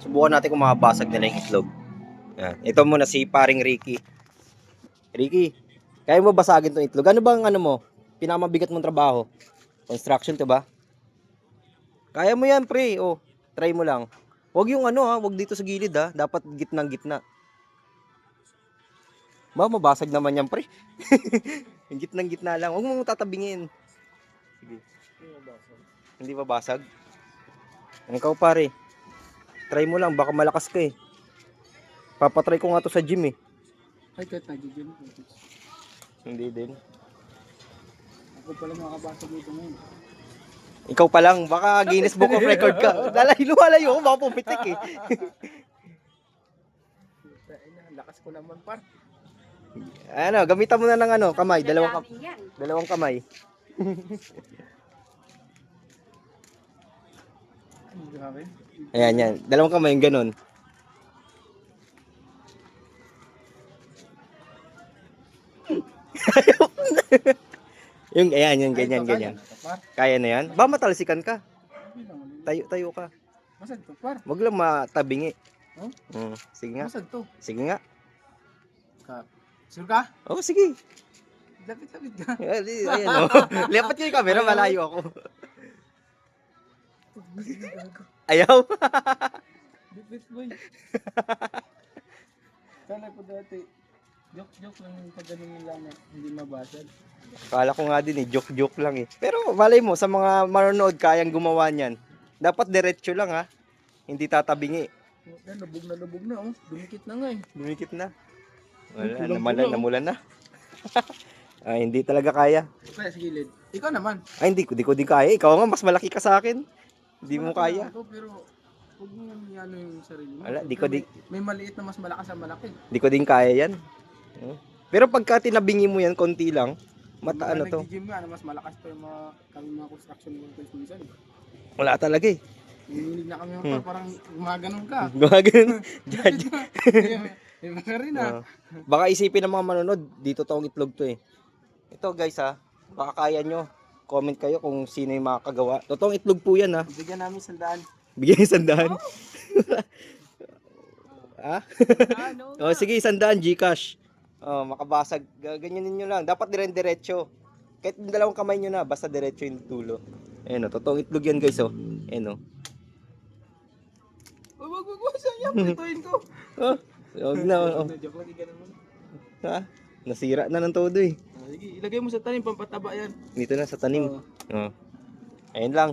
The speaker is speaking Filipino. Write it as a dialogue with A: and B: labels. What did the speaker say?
A: Subukan natin kung makabasag nila yung itlog. Yan. Ito muna si paring Ricky. Ricky, kaya mo basagin tong itlog? Ano bang ano mo? Pinakamabigat mong trabaho? Construction, 'to ba? Kaya mo yan, pre. Oh, try mo lang. Huwag yung ano ha, huwag dito sa gilid ha. Dapat gitnang gitna. Ba, mabasag naman yan, pre. Yung gitnang gitna lang. Huwag mong tatabingin. Sige. Hindi mabasag. Ikaw, pare. Try mo lang, baka malakas ka eh. Papatry ko nga to sa gym eh.
B: Ay, kahit nag-gym.
A: Hindi din.
B: Ako pala makabasa dito ngayon.
A: Ikaw pa lang, baka Guinness Book of Record ka. Lumalayo ko, baka pumitik eh.
B: Lakas ko naman, par.
A: Ano, gamitan mo na ng ano, kamay, dalawang kamay.
B: Ay, grabe.
A: Ayan, yan. Dalawang kamay, yung ganun. Yung, ayan, yung ganyan, ganyan. Kaya na yan? Ba, matalsikan ka? Tayo ka.
B: Masad to, par.
A: Wag lang matabingi.
B: Oh?
A: Sige nga.
B: Masad to.
A: Sige nga.
B: Sure ka?
A: Oh, sige.
B: Lapit-lapit ka.
A: Ayan, oh. Lipat ko yung camera, malayo ako. Ayaw.
B: Bit boy. Sana po dati. Joke lang yung pag ganun nila na hindi mabasag.
A: Kala ko nga din eh, joke lang eh. Pero malay mo, sa mga manonood, kayang gumawa niyan. Dapat diretso lang ha. Hindi tatabingi.
B: Lubog na oh. Dumikit na nga eh.
A: Dumikit na.
B: Kulang-kulang,
A: Wala,
B: oh.
A: namulan na. Hindi talaga kaya.
B: Kaya sa gilid. Ikaw naman.
A: Hindi ko din kaya. Ikaw nga, mas malaki ka sa akin. Hindi mo
B: Malaki
A: kaya.
B: naman ako, pero huwag mo ano yung sarili mo.
A: Wala,
B: May maliit na mas malakas sa malaki.
A: Di ko din kaya yan. Pero pagka tinabingi mo yan, konti lang, ano to.
B: Nag-gym nga, mas malakas pa yung mga construction workers minsan.
A: Wala talaga eh.
B: Ninilig na kami pa, parang gumaganon ka.
A: Gumagano. Judge.
B: Iba ka rin ah.
A: Baka isipin ng mga manonood, dito tong itlog to eh. Ito guys ha, baka kaya nyo. Comment kayo kung sino yung makakagawa. Totoong itlog po yan ha.
B: Bigyan namin 100.
A: Bigyan 100. Ha? Oh, sige, 100 GCash. Oh, makabasag. Ganyanin nyo lang. Dapat diretso. Kahit yung dalawang kamay nyo na, basta diretso yung dulo. Ayan o, totoong itlog yan guys oh. Ayan o.
B: Wag, sayang, prituin ko.
A: Oh, huwag na. Oh.
B: Joke lang, ganun mo.
A: Ha? Nasira na ng todo eh.
B: Sige, ilagay mo sa tanim, pampataba yan.
A: Dito na sa tanim.
B: Oo.
A: Oh. Ayun lang.